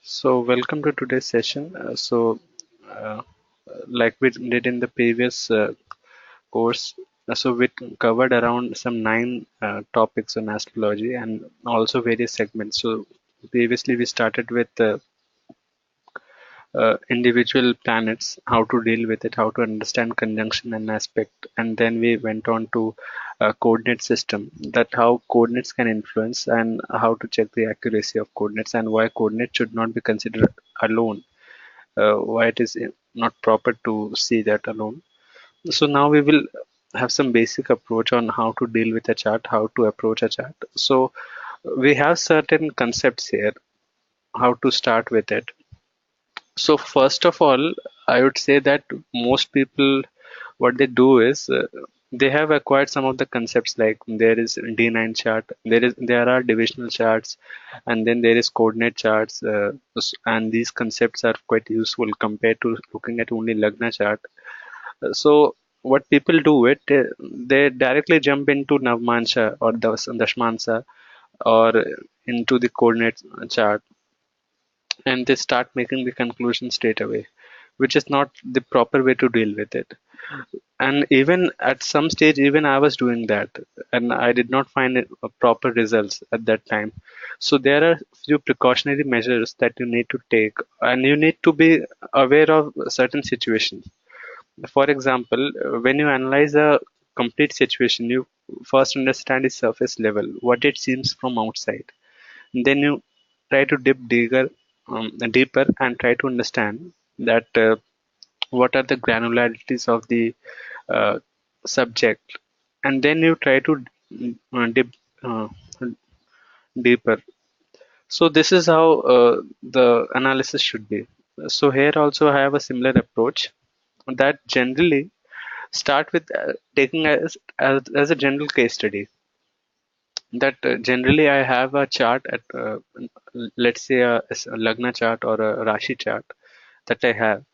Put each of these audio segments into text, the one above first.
So, welcome to today's session. Uh, like we did in the previous course, we covered around some nine topics on astrology and also various segments. So, previously we started with individual planets, how to deal with it, how to understand conjunction and aspect, and then we went on to coordinate system, that how coordinates can influence and how to check the accuracy of coordinates and why coordinates should not be considered alone, why it is not proper to see that alone. So now we will have some basic approach on how to deal with a chart, how to approach a chart. So we have certain concepts here, how to start with it. So first of all, I would say that most people, what they do is they have acquired some of the concepts, like there is D9 chart, there are divisional charts, and then there is coordinate charts, and these concepts are quite useful compared to looking at only Lagna chart. So what people do it, they directly jump into Navmansha or Dashmansha or into the coordinate chart, and they start making the conclusion straight away, which is not the proper way to deal with it. And even at some stage, even I was doing that, and I did not find it proper results at that time. So there are few precautionary measures that you need to take, and you need to be aware of certain situations. For example, when you analyze a complete situation, you first understand its surface level, what it seems from outside. Then you try to deeper and try to understand that what are the granularities of the uh, subject, and then you try to dip uh, deeper. So this is how the analysis should be. So here also I have a similar approach, that generally start with taking as a general case study, that generally I have a chart at let's say a Lagna chart or a Rashi chart that I have.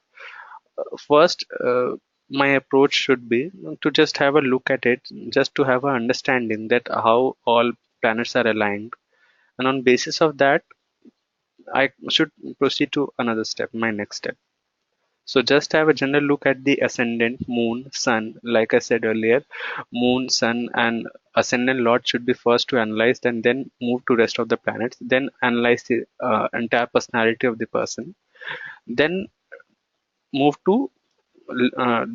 First, my approach should be to just have a look at it, just to have an understanding that how all planets are aligned, and on basis of that, I should proceed to another step, my next step. So just have a general look at the ascendant, moon, sun. Like I said earlier, moon, sun, and ascendant lord should be first to analyze, and then move to rest of the planets. Then analyze the entire personality of the person. Then move to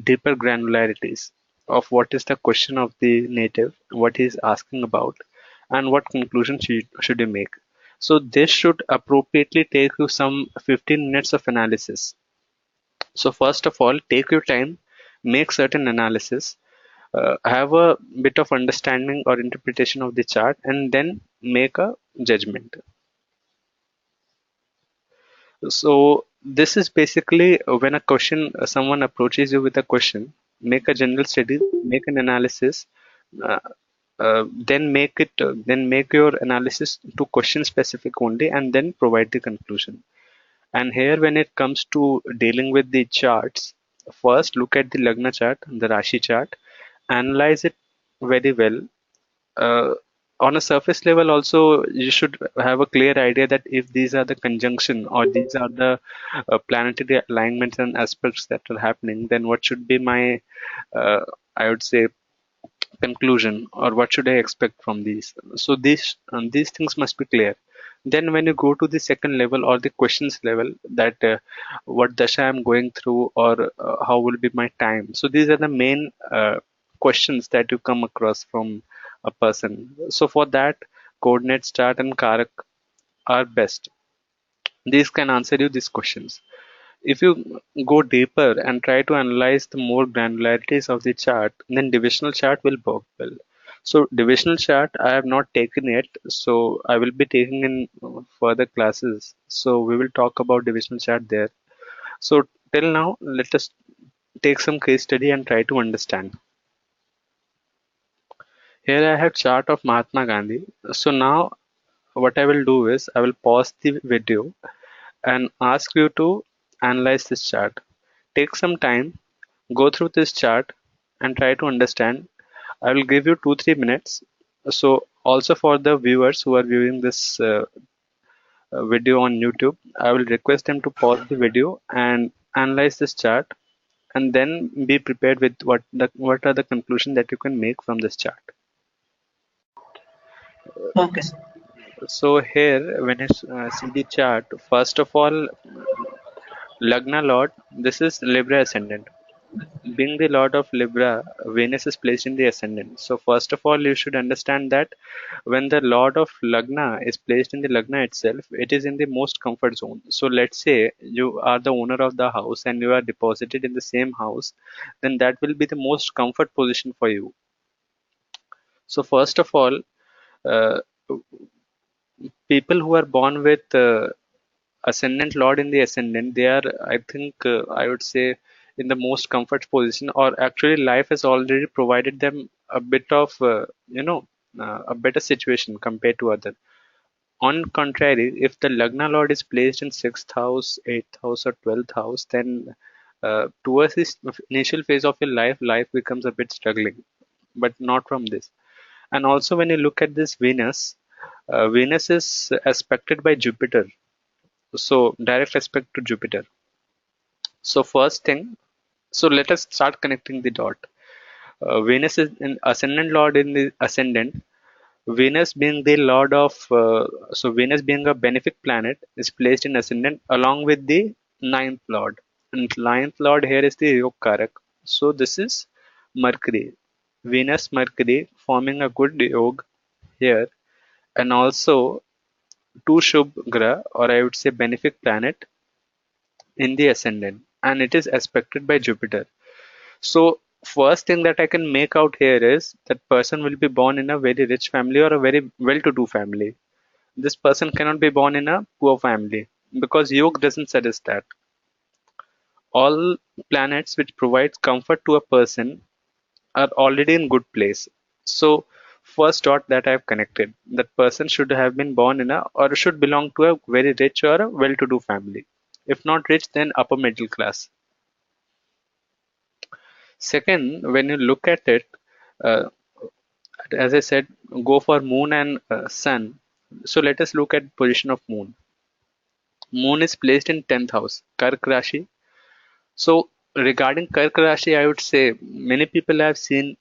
deeper granularities of what is the question of the native, what he is asking about, and what conclusion should you make. So this should appropriately take you some 15 minutes of analysis. So first of all, take your time, make certain analysis, have a bit of understanding or interpretation of the chart, and then make a judgment. So this is basically when a question, someone approaches you with a question, make a general study, make an analysis, uh, then make your analysis to question specific only, and then provide the conclusion. And here, when it comes to dealing with the charts, first look at the Lagna chart, the Rashi chart, analyze it very well. uh, on a surface level also, you should have a clear idea that if these are the conjunction or these are the planetary alignments and aspects that are happening, then what should be my uh, I would say conclusion, or what should I expect from these. So these things must be clear. Then when you go to the second level or the questions level, that what dasha I'm going through, or how will be my time. So these are the main questions that you come across from a person. So for that, coordinate, start, and karak are best. These can answer you these questions. If you go deeper and try to analyze the more granularities of the chart, then divisional chart will work well. So divisional chart I have not taken yet, so I will be taking in further classes. So we will talk about divisional chart there. So till now, let us take some case study and try to understand. Here I have chart of Mahatma Gandhi. So now what I will do is I will pause the video and ask you to analyze this chart. Take some time, go through this chart and try to understand. I will give you 2-3 minutes. So also for the viewers who are viewing this video on YouTube, I will request them to pause the video and analyze this chart, and then be prepared with what are the conclusions that you can make from this chart. Okay. So here, when you see the chart, first of all, Lagna Lord, this is Libra ascendant. Being the Lord of Libra, Venus is placed in the ascendant. So first of all, you should understand that when the Lord of Lagna is placed in the Lagna itself, it is in the most comfort zone. So let's say you are the owner of the house and you are deposited in the same house, then that will be the most comfort position for you. So first of all, uh, people who are born with ascendant lord in the ascendant, they are, I think, I would say, in the most comfort position, or actually life has already provided them a bit of a better situation compared to other. On contrary, if the lagna lord is placed in sixth house, eighth house, or 12th house, then towards this initial phase of your life becomes a bit struggling, but not from this. And also, when you look at this Venus, Venus is aspected by Jupiter, so direct aspect to Jupiter. So first thing, so let us start connecting the dot. Venus is an ascendant lord in the ascendant. Venus being the lord of, so Venus being a benefic planet is placed in ascendant along with the ninth lord. And ninth lord here is the Yog Karak. So this is Mercury. Venus Mercury forming a good Yog here, and also two Shubh Grah, or I would say benefic planet, in the ascendant, and it is aspected by Jupiter. So first thing that I can make out here is that person will be born in a very rich family or a very well-to-do family. This person cannot be born in a poor family, because yoga doesn't suggest that. All planets which provide comfort to a person are already in good place. So first dot that I've connected, that person should have been born in a, or should belong to a very rich or a well-to-do family. If not rich, then upper middle class. Second, when you look at it, uh, as I said, go for moon and sun. So let us look at position of moon. Moon is placed in 10th house, Kark Rashi. So regarding Kark Rashi, I would say many people have seen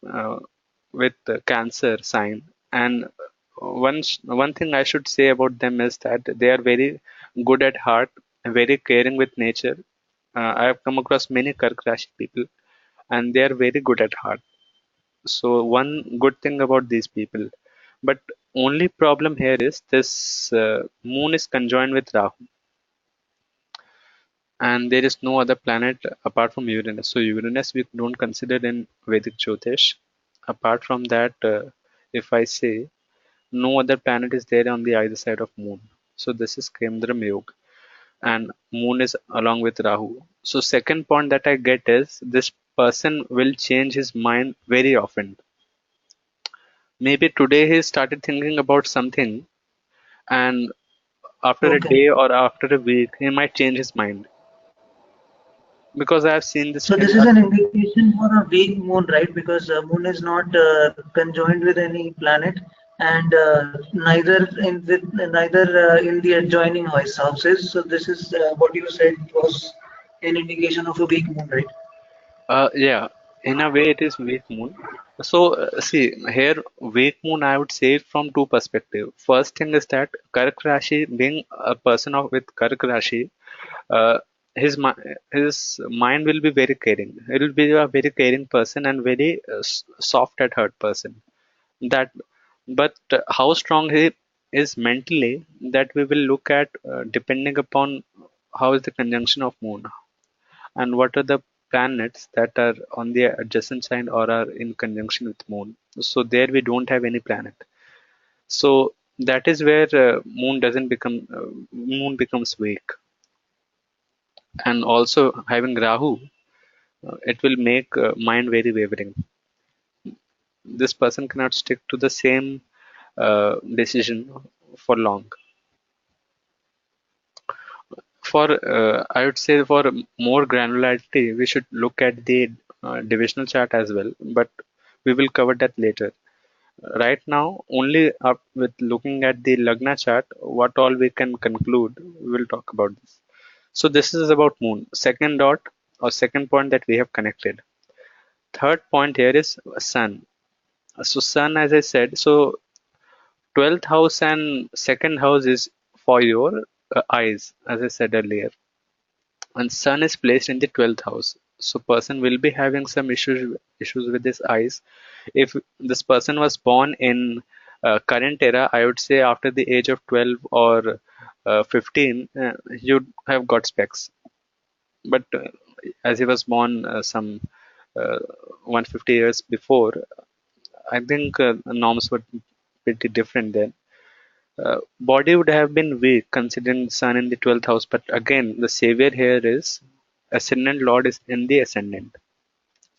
with Cancer sign, and one thing I should say about them is that they are very good at heart, very caring with nature. I have come across many Kark Rashi people, and they are very good at heart. So one good thing about these people, but only problem here is this moon is conjoined with Rahu, and there is no other planet apart from Uranus. So Uranus we don't consider in Vedic Jyotish. Apart from that, if I say, no other planet is there on the either side of moon. So this is Kendram Yoga, and moon is along with Rahu. So second point that I get is this person will change his mind very often. Maybe today he started thinking about something, and after a Okay. day or after a week, he might change his mind. Because I have seen this So in this is an indication for a weak moon, right? Because moon is not conjoined with any planet, and neither in the adjoining houses. So this is what you said was an indication of a weak moon, right? yeah, in a way it is weak moon. So see here, weak moon I would say from two perspectives. First thing is that Kark Rashi, being a person of with Kark Rashi, uh, his mind will be very caring. He will be a very caring person and very soft at heart person. That, but how strong he is mentally, that we will look at depending upon how is the conjunction of moon and what are the planets that are on the adjacent sign or are in conjunction with moon. So there we don't have any planet. So that is where moon becomes weak. And also having Rahu, it will make mind very wavering. This person cannot stick to the same decision for long. For I would say for more granularity, we should look at the divisional chart as well, but we will cover that later. Right now, only up with looking at the Lagna chart, what all we can conclude, we'll talk about this. So this is about moon. Second dot or second point that we have connected. Third point here is sun. So sun, as I said, so 12th house and second house is for your eyes, as I said earlier. And sun is placed in the 12th house. So person will be having some issues with his eyes. If this person was born in current era, I would say after the age of 12 or 15, you'd have got specs. But as he was born some 150 years before, I think norms were pretty different then. Body would have been weak considering Sun in the 12th house, but again, the savior here is ascendant Lord is in the ascendant.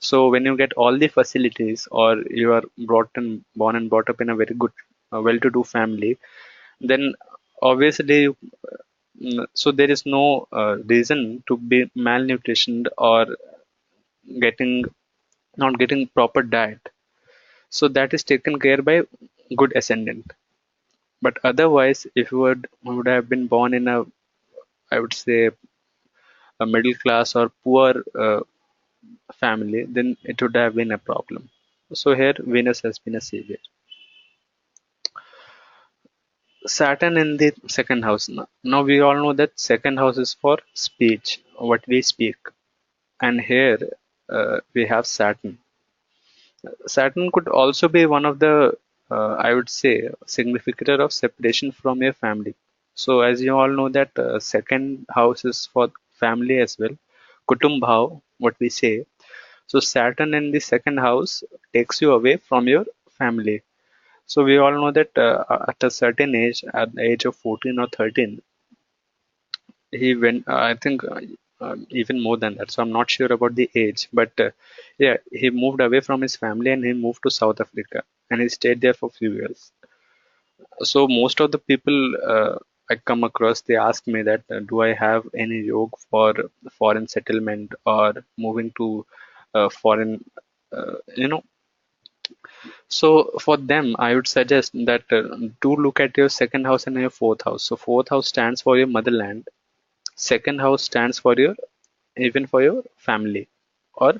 So when you get all the facilities, or you are born and brought up in a very good, well-to-do family, then obviously, so there is no reason to be malnutritioned or getting not getting proper diet. So that is taken care by good ascendant. But otherwise, if you would have been born in a, I would say, a middle class or poor family, then it would have been a problem. So here Venus has been a savior. Saturn in the second house. Now we all know that second house is for speech, what we speak, and here we have Saturn. Saturn could also be one of the, I would say, significator of separation from your family. So as you all know that second house is for family as well, Kutumbhav, what we say. So Saturn in the second house takes you away from your family. So we all know that at a certain age, at the age of 14 or 13, he went, I think even more than that. So I'm not sure about the age, but yeah, he moved away from his family and he moved to South Africa and he stayed there for a few years. So most of the people I come across, they ask me that do I have any yoga for foreign settlement or moving to foreign, you know. So for them, I would suggest that do look at your second house and your fourth house. So fourth house stands for your motherland. Second house stands for your even for your family. Or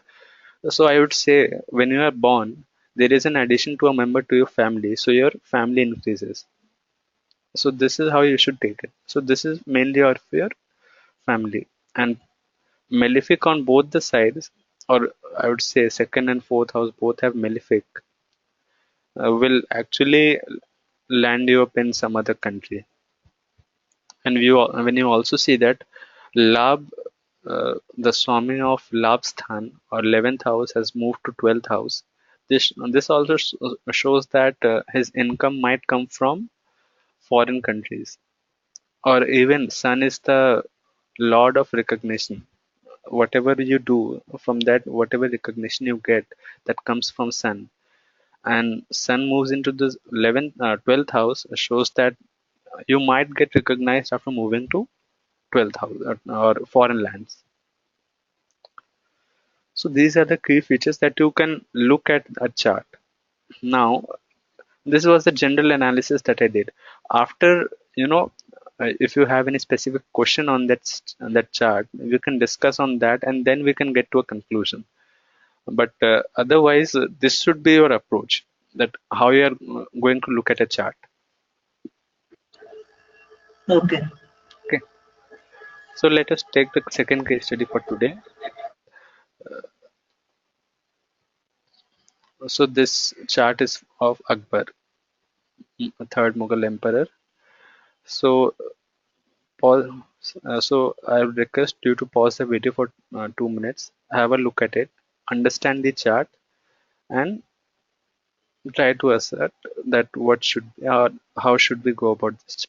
so I would say when you are born, there is an addition to a member to your family, so your family increases. So this is how you should take it. So this is mainly of your family. And malefic on both the sides, or I would say second and fourth house both have malefic, will actually land you up in some other country. And when you also see that Lab, the Swami of Labsthan or 11th house has moved to 12th house. This also shows that his income might come from foreign countries, or even Sun is the Lord of recognition. Whatever you do from that, whatever recognition you get, that comes from Sun. And Sun moves into the 11th, 12th house, shows that you might get recognized after moving to 12th house or foreign lands. So these are the key features that you can look at a chart. Now, this was the general analysis that I did. After, if you have any specific question on that chart, we can discuss on that and then we can get to a conclusion. But otherwise, this should be your approach, that how you are going to look at a chart. Okay. Okay. So let us take the second case study for today. So this chart is of Akbar, third Mughal emperor. So pause. So I would request you to pause the video for 2 minutes, have a look at it, understand the chart, and try to assert that what should how should we go about this.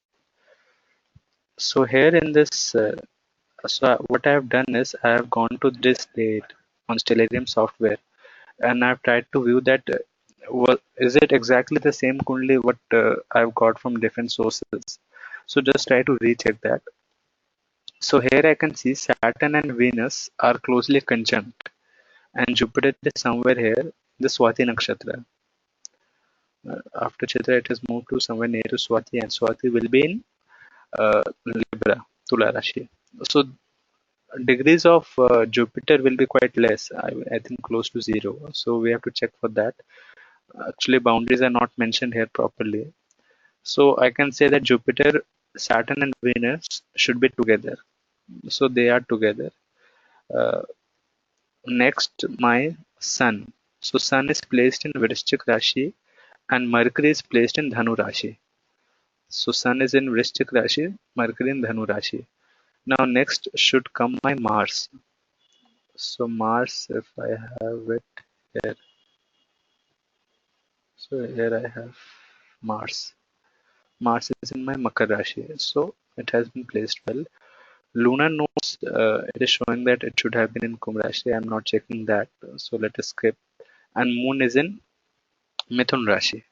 So here in this, what I have done is I have gone to this date on Stellarium software, and I've tried to view that. Is it exactly the same Kundli what I've got from different sources? So just try to recheck that. So here I can see Saturn and Venus are closely conjunct and Jupiter is somewhere here, the Swati Nakshatra. After Chitra, it has moved to somewhere near to Swati, and Swati will be in Libra, Tula Rashi. So degrees of Jupiter will be quite less. I think close to zero. So we have to check for that. Actually, boundaries are not mentioned here properly. So I can say that Jupiter, Saturn, and Venus should be together. So they are together. Uh, Next, my Sun. So Sun is placed in Vrishchik Rashi and Mercury is placed in Dhanu Rashi. So Sun is in Vrishchik Rashi, Mercury in Dhanu Rashi. Now next should come my Mars. So Mars, if I have it here. So here I have Mars. Mars is in my Makar Rashi. So it has been placed well. Lunar nodes, it is showing that it should have been in Kumbh Rashi. I'm not checking that. So let us skip. And Moon is in Mithun Rashi.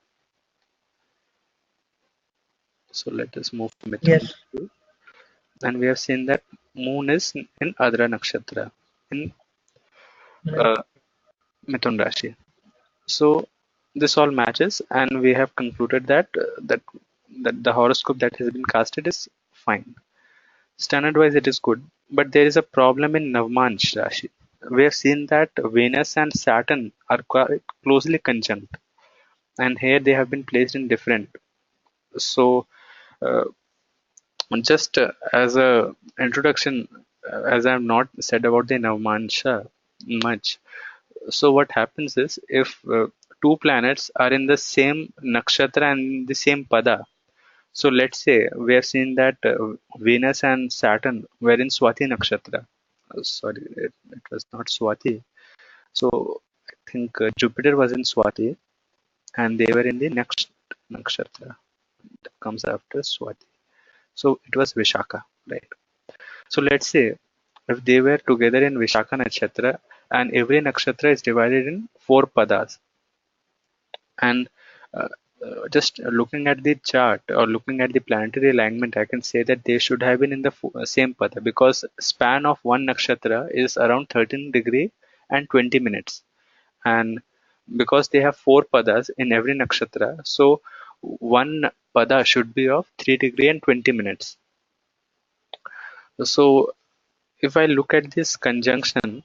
So let us move to Mithun Yes. Rashi. And we have seen that Moon is in Adra Nakshatra in Right. uh, Mithun Rashi. So this all matches, and we have concluded that that the horoscope that has been casted is fine. Standard wise, it is good, but there is a problem in Navmansh Rashi. We have seen that Venus and Saturn are quite closely conjunct, and here they have been placed in different. So, uh, just as a introduction, as I have not said about the Navmansha much. So what happens is if two planets are in the same nakshatra and the same pada. So let's say we have seen that Venus and Saturn were in Swati nakshatra. Sorry, it was not Swati. So I think Jupiter was in Swati and they were in the next nakshatra that comes after Swati. So it was Vishaka, right? So let's say if they were together in Vishaka nakshatra and every nakshatra is divided in four padas, and uh, just looking at the chart or looking at the planetary alignment, I can say that they should have been in the same pada because span of one nakshatra is around 13 degree and 20 minutes. And because they have four padas in every nakshatra, so one pada should be of 3 degree and 20 minutes. So if I look at this conjunction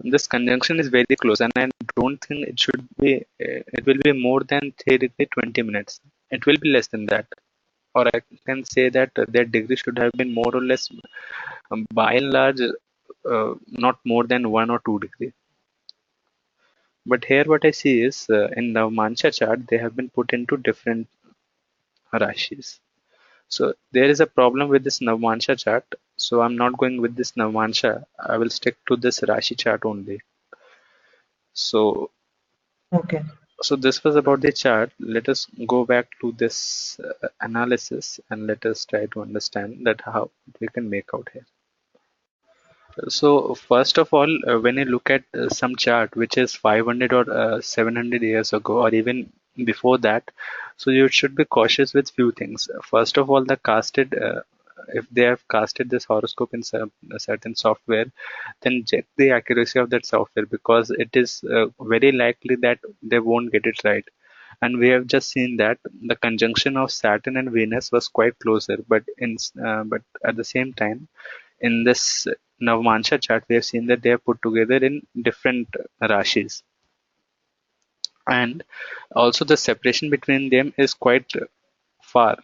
is very close, and I don't think it should be. It will be more than 3 degree 20 minutes. It will be less than that, or I can say that their degree should have been more or less, by and large, not more than 1 or 2 degree. But here, what I see is in the Mancha chart, they have been put into different rashis. So there is a problem with this Navmansha chart. So I'm not going with this Navmansha. I will stick to this Rashi chart only. So Okay. So this was about the chart. Let us go back to this analysis and let us try to understand that how we can make out here. So first of all, when you look at some chart which is 500 or 700 years ago or even before that, so you should be cautious with few things. First of all, the casted, if they have casted this horoscope in a certain software, then check the accuracy of that software because it is very likely that they won't get it right. And we have just seen that the conjunction of Saturn and Venus was quite closer, but at the same time, in this Navmansha chart, we have seen that they are put together in different rashis, and also the separation between them is quite far.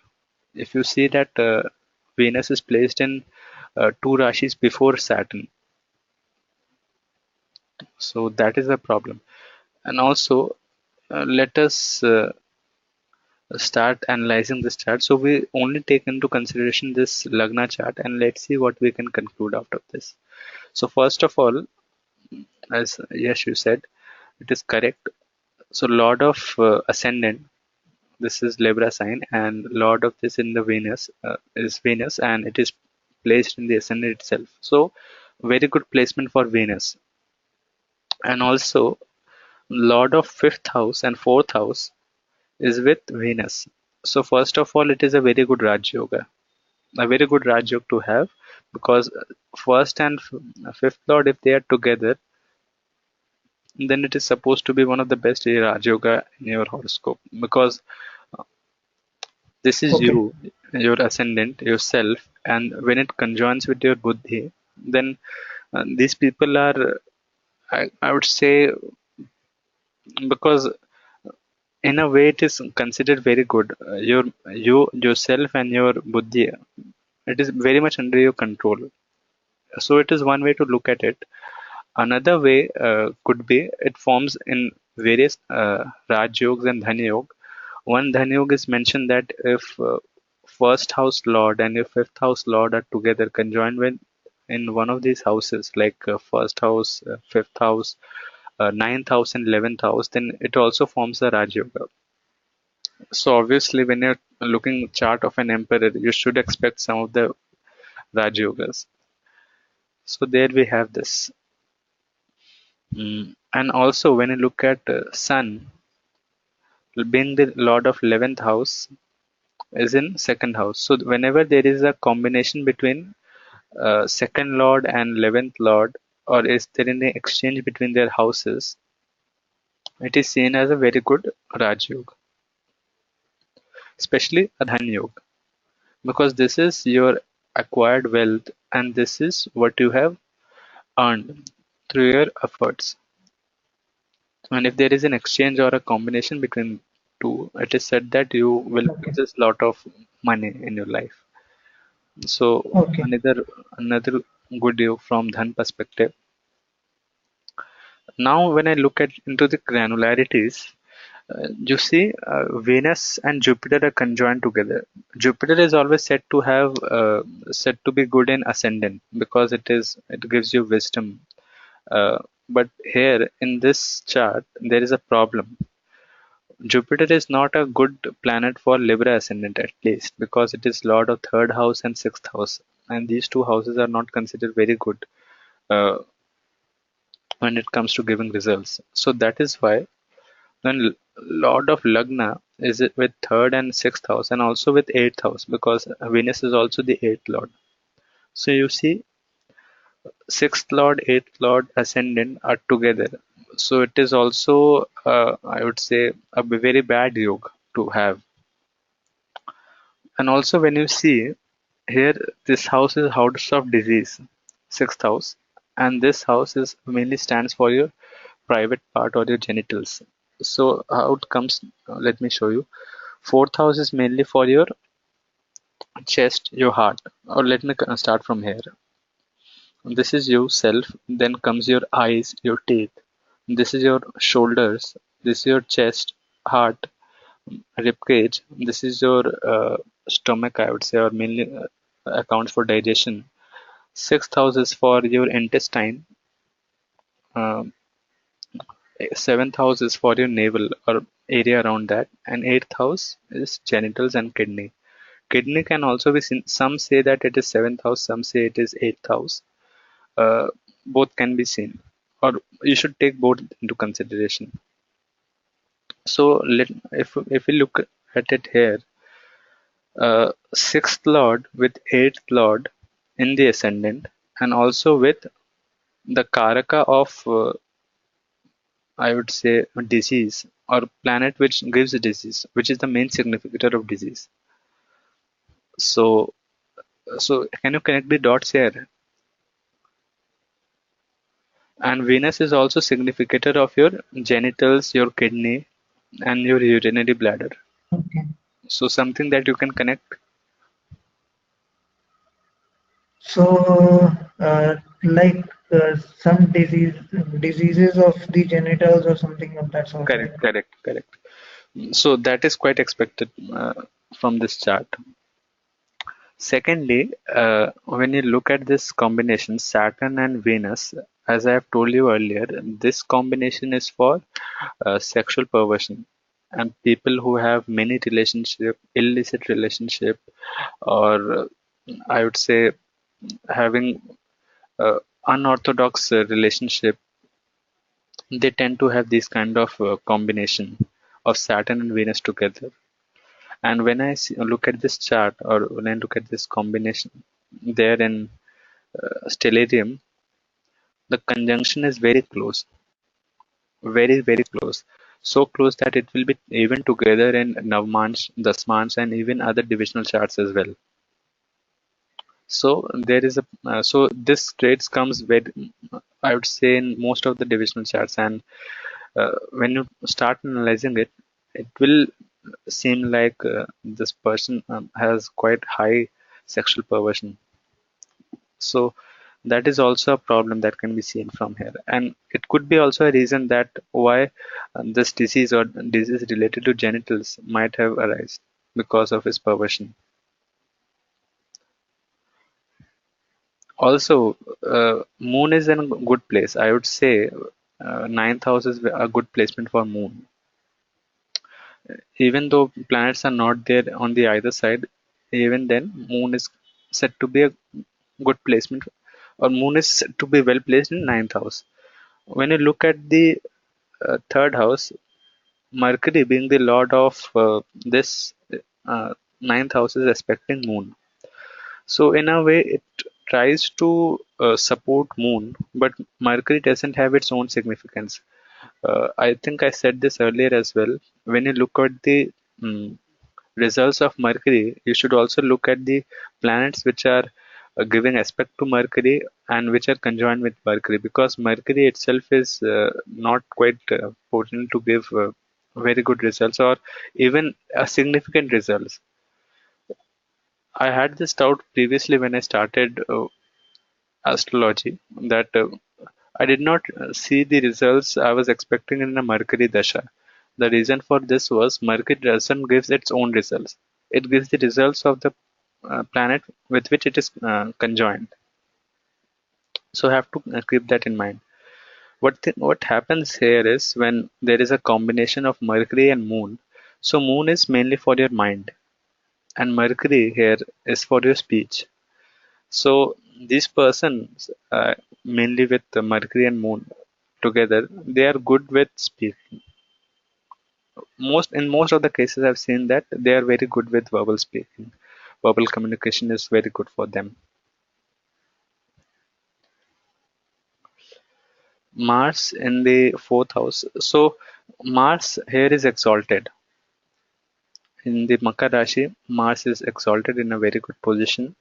If you see that Venus is placed in two rashis before Saturn, so that is a problem. And also, let us start analyzing this chart. So we only take into consideration this Lagna chart, and let's see what we can conclude out of this. So first of all, as yes, you said, it is correct. So Lord of Ascendant, this is Libra sign, and Lord of this in the Venus is Venus, and it is placed in the Ascendant itself. So very good placement for Venus, and also Lord of fifth house and fourth house is with Venus. So first of all, it is a very good Raj Yoga, a very good Raj Yoga to have because first and fifth Lord, if they are together, then it is supposed to be one of the best Raj Yoga in your horoscope, because this is Okay. you, your ascendant, yourself, and when it conjoins with your buddhi, then these people are, I would say, because in a way it is considered very good. You yourself and your buddhi, it is very much under your control. So it is one way to look at it. Another way could be it forms in various Raj Yogas and Dhan Yoga. One Dhan Yoga is mentioned that if first house lord and your fifth house lord are together conjoined with in one of these houses, like first house, fifth house, ninth house, and 11th house, then it also forms a Raj Yoga. So obviously, when you're looking chart of an emperor, you should expect some of the Raj Yogas. So there we have this. And also, when you look at Sun, being the lord of 11th house, is in second house. So whenever there is a combination between second lord and 11th lord, or is there any exchange between their houses, it is seen as a very good Raj Yoga, especially a Dhan Yoga, because this is your acquired wealth and this is what you have earned through your efforts. And if there is an exchange or a combination between two, it is said that you will Okay. possess a lot of money in your life. So Okay. another good view from Dhan perspective. Now, when I look at into the granularities, you see Venus and Jupiter are conjoined together. Jupiter is always said to be good in ascendant because it gives you wisdom. Uh, but here in this chart, there is a problem. Jupiter is not a good planet for Libra ascendant, at least, because it is Lord of third house and sixth house, and these two houses are not considered very good uh, when it comes to giving results. So that is why when Lord of Lagna is it with third and sixth house, and also with eighth house, because Venus is also the eighth lord. So you see, sixth lord, eighth lord, ascendant are together. So it is also, I would say, a very bad yoga to have. And also when you see here, this house is house of disease, sixth house, and this house is mainly stands for your private part or your genitals. So how it comes, let me show you. Fourth house is mainly for your chest, your heart. Or let me start from here. This is yourself, then comes your eyes, your teeth. This is your shoulders. This is your chest, heart, rib cage. This is your stomach, I would say, or mainly accounts for digestion. Sixth house is for your intestine. Um, Seventh house is for your navel or area around that, and eighth house is genitals and kidney. Kidney can also be seen. Some say that it is seventh house, some say it is eighth house. Uh, Both can be seen, or you should take both into consideration. So if we look at it here, sixth lord with eighth lord in the ascendant, and also with the karaka of I would say disease or planet which gives disease, which is the main significator of disease. So can you connect the dots here? And Venus is also significator of your genitals, your kidney, and your urinary bladder. Okay. So something that you can connect. So, like some diseases of the genitals or something of that sort, right? Correct, correct, correct. So that is quite expected from this chart. Secondly, when you look at this combination, Saturn and Venus, as I have told you earlier, this combination is for sexual perversion and people who have many relationship, illicit relationship, or I would say having unorthodox relationship, they tend to have this kind of combination of Saturn and Venus together. And when look at this chart, or when I look at this combination there in stellarium, the conjunction is very close. very close, so close that it will be even together in Navmansh, Dasmansh, and even other divisional charts as well. So there is a so this traits comes with, I would say, in most of the divisional charts, and when you start analyzing it, it will seem like this person has quite high sexual perversion. So that is also a problem that can be seen from here, and it could be also a reason that why this disease or disease related to genitals might have arisen because of his perversion. Also, moon is in a good place. I would say ninth house is a good placement for moon. Even though planets are not there on the either side, even then moon is said to be a good placement, or moon is said to be well placed in ninth house. When you look at the third house, Mercury being the lord of this ninth house is aspecting moon. So in a way, it tries to support moon, but Mercury doesn't have its own significance. I think I said this earlier as well. When you look at the mm, results of Mercury, you should also look at the planets which are giving aspect to Mercury and which are conjoined with Mercury, because Mercury itself is not quite potent to give very good results or even significant results. I had this doubt previously when I started astrology that I did not see the results I was expecting in a Mercury Dasha. The reason for this was Mercury doesn't give its own results. It gives the results of the planet with which it is conjoined. So I have to keep that in mind. What happens here is when there is a combination of Mercury and Moon. So Moon is mainly for your mind, and Mercury here is for your speech. So these persons, mainly with the Mercury and Moon together, they are good with speaking. In most of the cases, I've seen that they are very good with verbal speaking. Verbal communication is very good for them. Mars in the fourth house. So Mars here is exalted. In the Makar Rashi, Mars is exalted in a very good position.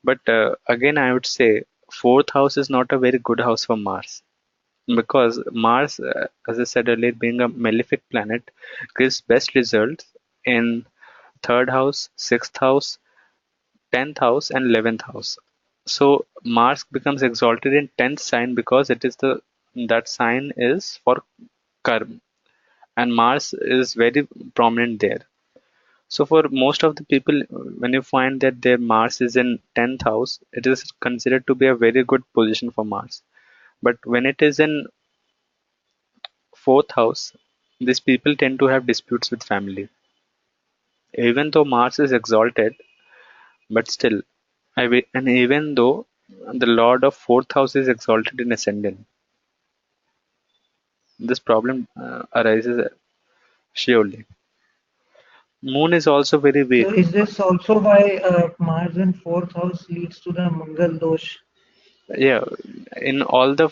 But again, I would say fourth house is not a very good house for Mars, because Mars, as I said earlier, being a malefic planet, gives best results in third house, sixth house, 10th house, and 11th house. So Mars becomes exalted in 10th sign because it is the that sign is for karma, and Mars is very prominent there. So for most of the people, when you find that their Mars is in 10th house, it is considered to be a very good position for Mars. But when it is in fourth house, these people tend to have disputes with family. Even though Mars is exalted, but still, and even though the Lord of fourth house is exalted in ascendant, this problem arises surely. Moon is also very So weak. is this also why Mars in fourth house leads to the Mangal dosh? Yeah, in all the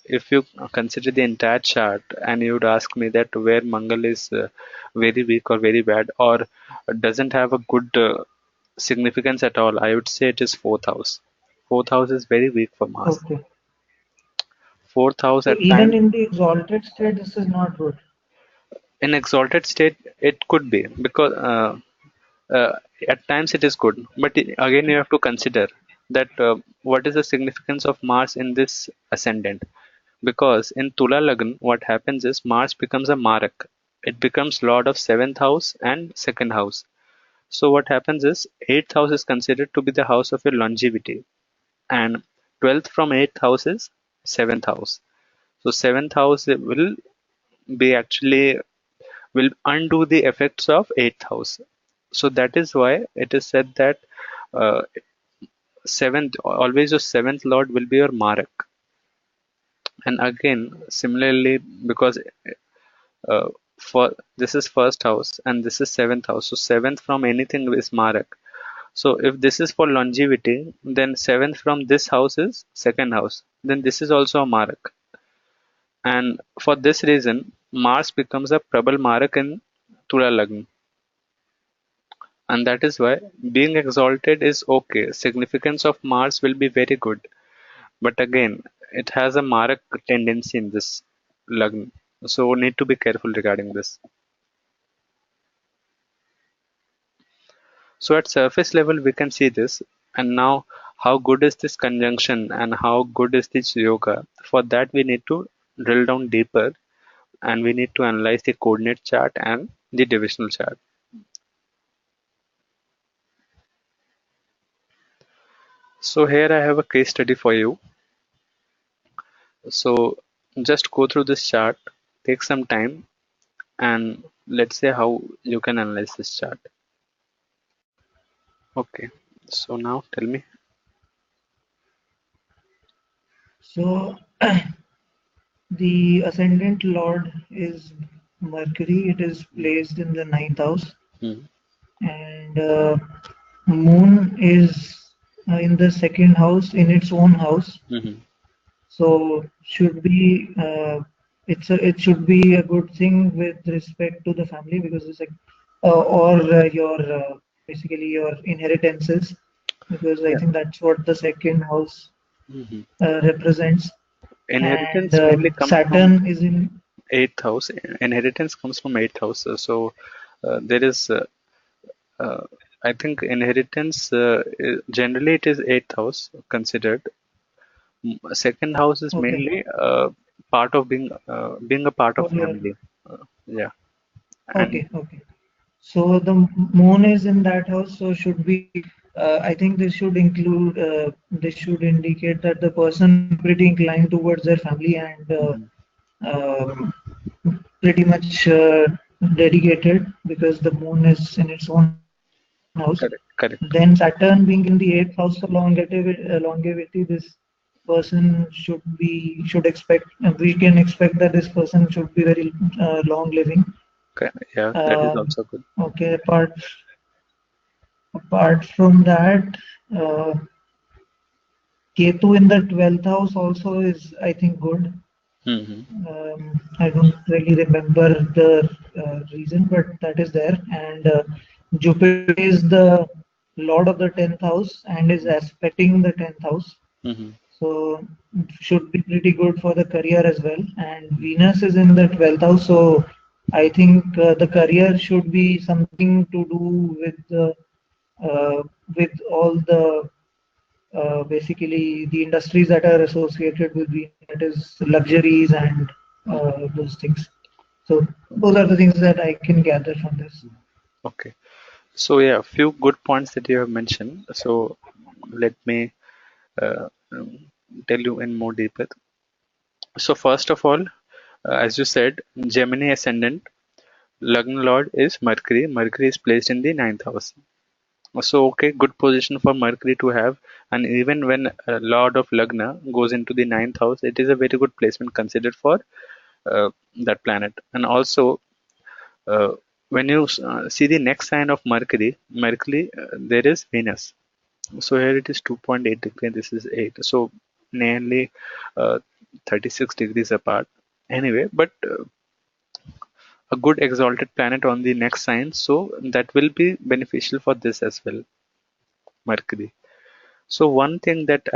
if you consider the entire chart and you would ask me that where Mangal is very weak or very bad or doesn't have a good significance at all, I would say it is fourth house. Fourth house is very weak for Mars. Okay. Fourth house So at even times, in the exalted state, this is not good. in exalted state, it could be because uh, at times it is good, but again you have to consider that what is the significance of Mars in this ascendant. Because in Tula Lagna, what happens is Mars becomes a Marak. It becomes Lord of seventh house and second house. So what happens is eighth house is considered to be the house of your longevity, and 12th from eighth house is seventh house. So seventh house be actually will undo the effects of eighth house. So that is why it is said that uh, seventh always your seventh lord will be your Marak. And again, similarly, because uh, for this is first house and this is seventh house, so seventh from anything is Marak. So if this is for longevity, then seventh from this house is second house. Then this is also a Marak. And for this reason, Mars becomes a Prabal Marak in Tula Lagna. And that is why being exalted is okay. Significance of Mars will be very good. But again, it has a Marak tendency in this Lagna. So need to be careful regarding this. So at surface level, we can see this. And now, how good is this conjunction and how good is this yoga? For that, we need to drill down deeper and we need to analyze the coordinate chart and the divisional chart. So here I have a case study for you. So just go through this chart, take some time, and let's say how you can analyze this chart. Okay, so now tell me. So the ascendant lord is Mercury. It is placed in the ninth house, Hmm. and Moon is in the second house in its own house. Hmm. So should be it should be a good thing with respect to the family because it's like or your basically your inheritances because I Yeah. think that's what the second house Hmm. represents. And Inheritance mainly comes from Saturn is in eighth house. Inheritance comes from eighth house. So there is, uh, I think, inheritance. Generally, it is eighth house considered. Second house is okay mainly part of being a part of for your family. Yeah, and okay. So the moon is in that house, so should be. I think this should include. This should indicate that the person will be pretty inclined towards their family and mhm, um, pretty much dedicated because the moon is in its own house. correct, Then correct, Saturn being in the eighth house of longevity, this person should expect. We can expect that this person should be very long living. yeah, that is Um, also good. okay, apart from that, uh, Ketu in the 12th house also is, I think, good. Hmm. I don't really remember the reason, but that is there. And Jupiter is the lord of the 10th house and is aspecting the 10th house. Hmm. So should be pretty good for the career as well. And Venus is in the 12th house, so I think the career should be something to do with all the basically the industries that are associated with Venus, that is luxuries and those things. So those are the things that I can gather from this. Okay, so yeah, few good points that you have mentioned. So let me um, tell you in more deeper. So first of all, as you said, Gemini ascendant, Lagna Lord is Mercury. Mercury is placed in the ninth house. So okay, good position for Mercury to have, and even when Lord of Lagna goes into the ninth house, it is a very good placement considered for that planet. And also, uh, when you see the next sign of Mercury, there is Venus. So here it is 2.8 degree, and this is 8. So nearly uh, 36 degrees apart. Anyway, but a good exalted planet on the next sign, so that will be beneficial for this as well, Mercury. So one thing that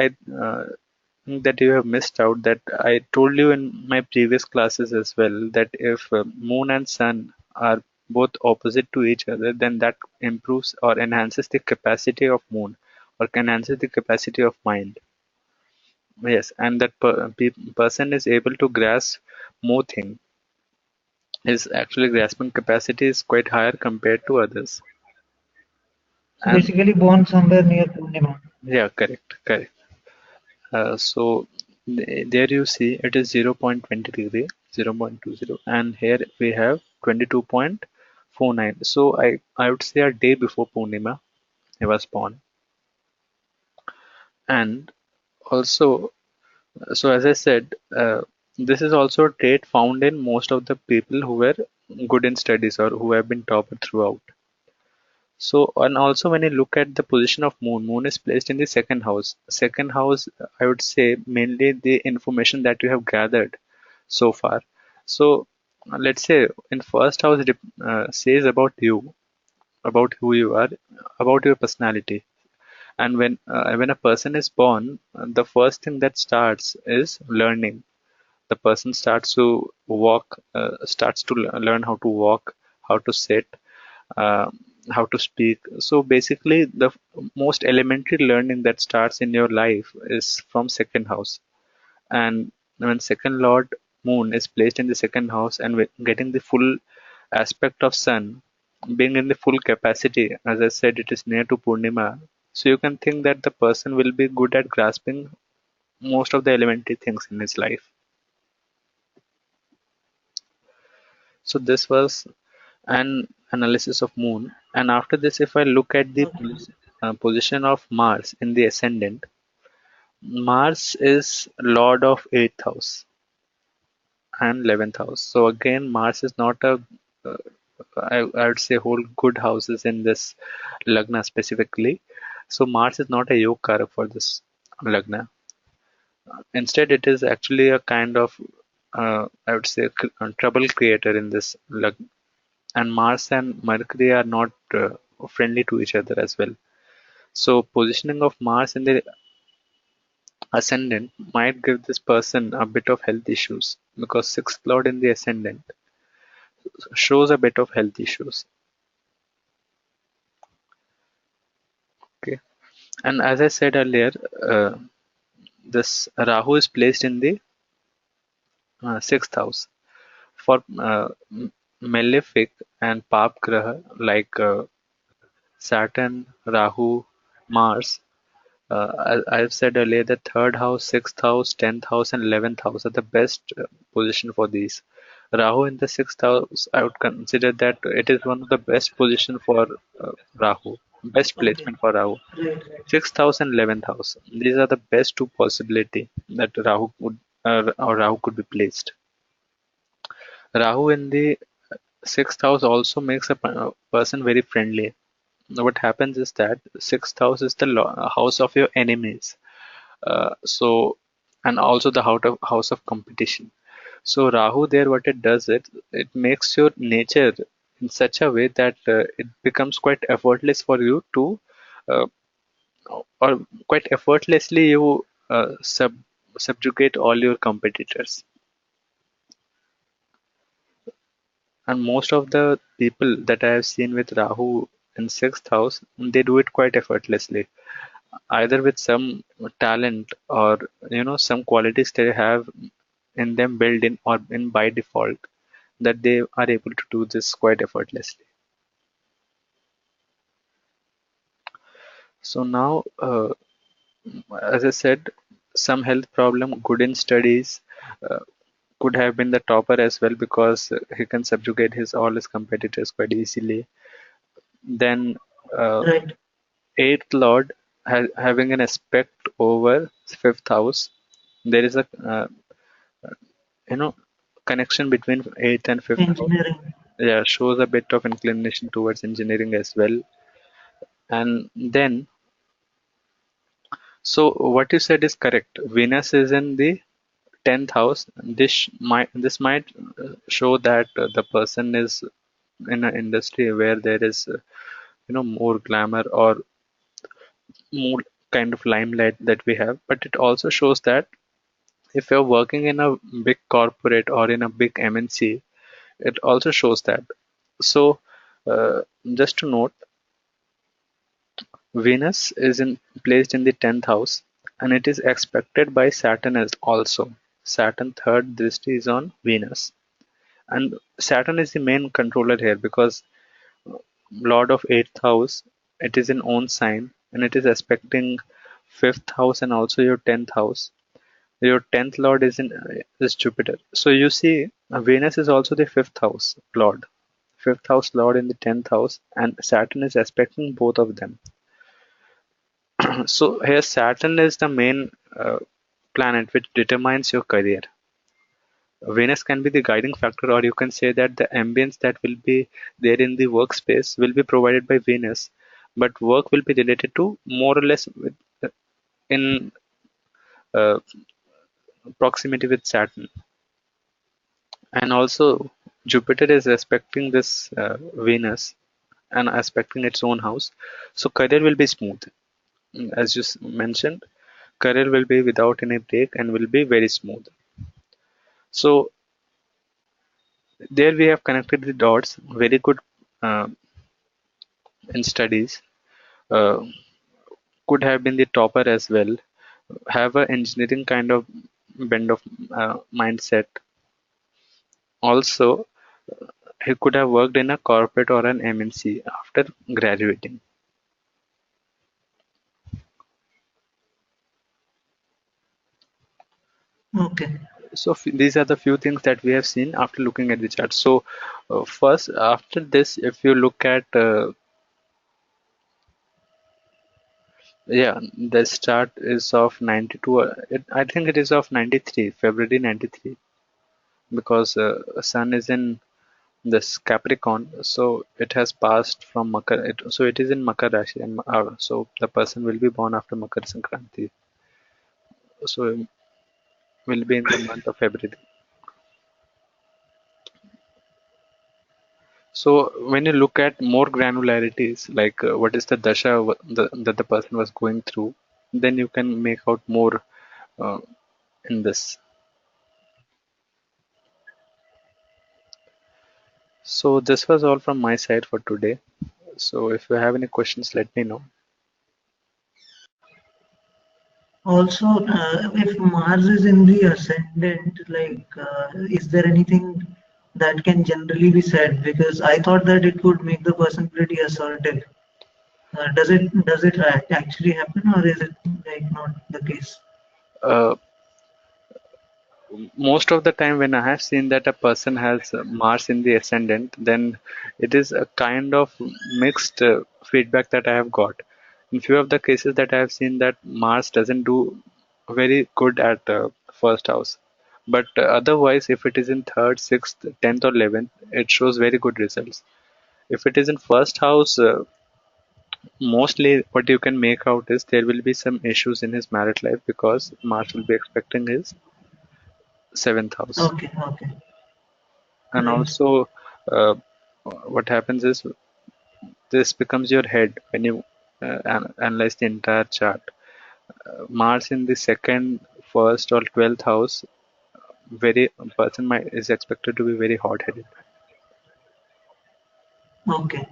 you have missed out, that I told you in my previous classes as well, that if Moon and Sun are both opposite to each other, then that improves or enhances the capacity of Moon or enhances the capacity of mind. Yes, and that person is able to grasp more things. His actually grasping capacity is quite higher compared to others. So And basically born somewhere near Purnima. yeah, correct, correct. So there you see it is 0.20 degree, 0.20, and here we have 22.49. So I would say a day before Purnima he was born. And also, so as I said, this is also a trait found in most of the people who were good in studies or who have been topper throughout. So, and also when you look at the position of Moon is placed in the second house. Second house, I would say mainly the information that you have gathered. so far. So let's say in first house it says about you, about who you are, about your personality. And when a person is born, the first thing that starts is learning. The person starts to walk, starts to learn how to walk, how to sit, uh, how to speak. So basically, the most elementary learning that starts in your life is from second house. And when second lord moon is placed in the second house and getting the full aspect of sun, being in the full capacity, as I said, it is near to Purnima. So you can think that the person will be good at grasping most of the elementary things in his life. So this was an analysis of moon. And after this, if I look at the Okay. position of Mars in the ascendant, Mars is lord of 8th house and 11th house. So again, Mars is not a, uh, I would say, whole good houses in this Lagna specifically. So Mars is not a yoga for this Lagna. Instead, it is actually a kind of, I would say, trouble creator in this Lagna. And Mars and Mercury are not friendly to each other as well. So positioning of Mars in the ascendant might give this person a bit of health issues because sixth lord in the ascendant shows a bit of health issues. Okay, and as I said earlier, uh, this Rahu is placed in the sixth house for malefic and Pap Graha like Saturn, Rahu, Mars. I've said earlier that third house, sixth house, 10th house, and 11th house are the best position for these. Rahu in the sixth house, I would consider that it is one of the best position for Rahu, best Okay. placement for Rahu. Right. Right. Sixth house and 11th house. These are the best two possibility that Rahu would or Rahu could be placed. Rahu in the sixth house also makes a person very friendly. What happens is that sixth house is the house of your enemies. So, and also the house of competition. So Rahu there, what it does, it makes your nature in such a way that it becomes quite effortless for you to, uh, or quite effortlessly you subjugate all your competitors. And most of the people that I have seen with Rahu in sixth house, they do it quite effortlessly, either with some talent or some qualities they have in them built in or in by default, that they are able to do this quite effortlessly. So now, as I said, some health problem, good in studies, uh, could have been the topper as well because he can subjugate his all his competitors quite easily. Then Right. eighth lord having an aspect over fifth house. There is a you know connection between eighth and fifth house. Engineering. Yeah, shows a bit of inclination towards engineering as well. And then, so what you said is correct. Venus is in the 10th house. This might show that the person is in an industry where there is more glamour or more kind of limelight that we have. But it also shows that if you're working in a big corporate or in a big MNC, it also shows that. So just to note, Venus is placed in the 10th house, and it is expected by Saturn as also. Saturn third drishti is on Venus, and Saturn is the main controller here because Lord of 8th house, it is in own sign, and it is aspecting 5th house and also your 10th house. Your 10th Lord is Jupiter. So you see, Venus is also the 5th house Lord. 5th house Lord in the 10th house, and Saturn is aspecting both of them. So here Saturn is the main planet which determines your career. Venus can be the guiding factor, or you can say that the ambience that will be there in the workspace will be provided by Venus, but work will be related to more or less in uh, proximity with Saturn. And also Jupiter is respecting this Venus and aspecting its own house, so career will be smooth. As you mentioned, career will be without any break and will be very smooth. So there we have connected the dots. Very good uh, in studies. Uh, could have been the topper as well. Have a engineering kind of bend of mindset. Also, he could have worked in a corporate or an MNC after graduating. Okay. So these are the few things that we have seen after looking at the chart. So first, after this, if you look at yeah, this chart is of 92. I think it is of 93, February 93, because Sun is in this Capricorn, so it has passed from Makar. So it is in Makar Rashi, and so the person will be born after Makar Sankranti. So will be in the month of February. So when you look at more granularities, like what is the dasha that the person was going through, then you can make out more uh, in this. So this was all from my side for today. So if you have any questions, let me know. Also, if Mars is in the ascendant, is there anything that can generally be said? Because I thought that it would make the person pretty assertive. Does it actually happen, or is it like not the case? Uh, Most of the time when I have seen that a person has Mars in the ascendant, then it is a kind of mixed feedback that I have got. In few of the cases that I have seen that Mars doesn't do very good at first house. But otherwise, if it is in third, sixth, 10th or 11th, it shows very good results. If it is in first house, mostly what you can make out is there will be some issues in his married life because Mars will be expecting his seventh house. Okay, okay, And right. also uh, what happens is this becomes your head when you analyze the entire chart. Mars in the second, first or 12th house, very person might is expected to be very hot-headed. Okay.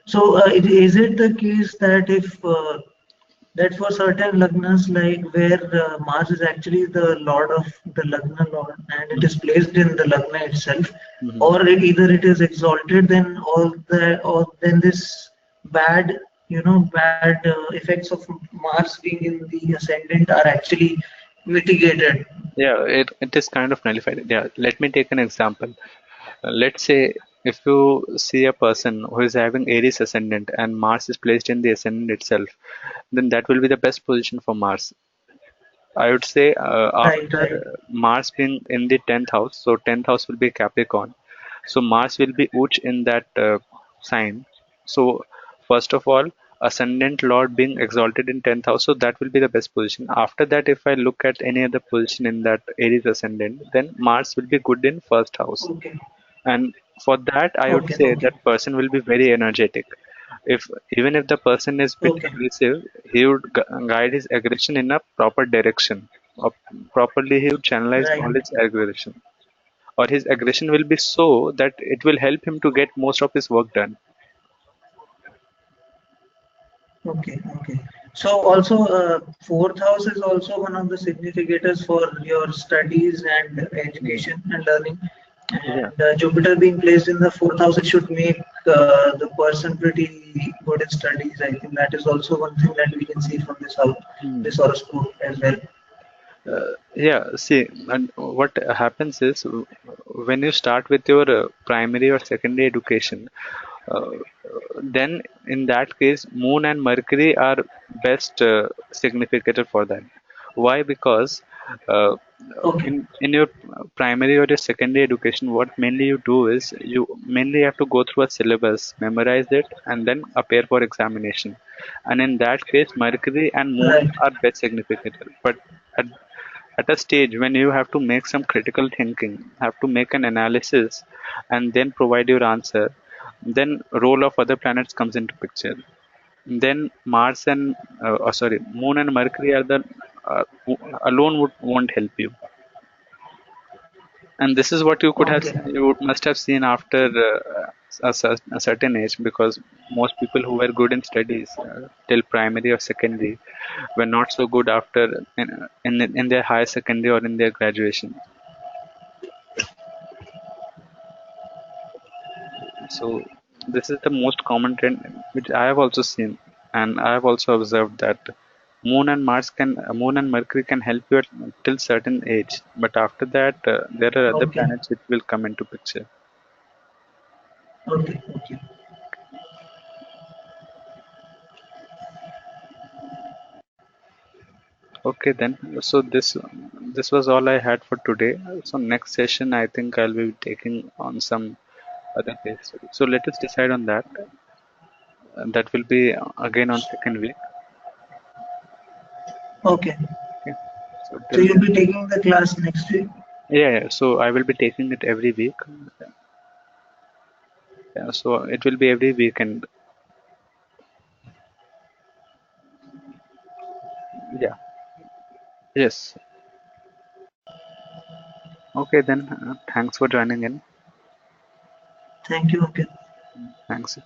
So, is it the case that if that for certain lagnas, like where Mars is actually the lord of the lagna lord, and it is Mhm. placed in the lagna itself, Mhm. or either it is exalted, then or then this bad, bad effects of Mars being in the ascendant are actually mitigated. Yeah, it is kind of nullified. Yeah, let me take an example. Let's say if you see a person who is having Aries ascendant and Mars is placed in the ascendant itself, then that will be the best position for Mars. I would say Right, after right. Mars being in the 10th house, so 10th house will be Capricorn. So Mars will be Uch in that sign. So first of all, ascendant Lord being exalted in 10th house, so that will be the best position. After that, if I look at any other position in that Aries ascendant, then Mars will be good in first house. Okay, And for that, I would okay, say okay, that person will be very energetic. If even if the person is bit okay. aggressive, he would guide his aggression in a proper direction. Or properly, he would channelize all Right. his aggression, or his aggression will be so that it will help him to get most of his work done. Okay, okay. So also, fourth house is also one of the significators for your studies and Mhm. education and learning. Yeah. And Jupiter being placed in the fourth house, it should make the person pretty good in studies. I think that is also one thing that we can see from this house, Hmm. this horoscope as well. Yeah, see, and what happens is when you start with your primary or secondary education, uh, then in that case, Moon and Mercury are best significator for that. Why? Because uh, Okay, in your primary or your secondary education, what mainly you do is you mainly have to go through a syllabus, memorize it, and then appear for examination. And in that case, Mercury and Moon right. are best significator. But at at a stage when you have to make some critical thinking, have to make an analysis, and then provide your answer, then role of other planets comes into picture. Then Mars and sorry, Moon and Mercury are the alone won't help you. And this is what you could have Okay. must have seen after a certain age, because most people who were good in studies till primary or secondary were not so good after in their higher secondary or in their graduation. So this is the most common trend which I have also seen, and I have also observed that Moon and Mercury can help you till certain age, but after that there are other Okay. planets which will come into picture. Okay. Okay. Okay then. So this was all I had for today. So next session I think I'll be taking on some other case study. So let us decide on that. That will be again on second week. Okay. Okay. So So till you'll then. be taking the class next week. Yeah. So I will be taking it every week. Yeah, so it will be every weekend. Yeah. Yes. Okay then. Thanks for joining in. Thank you. Okay. Thanks.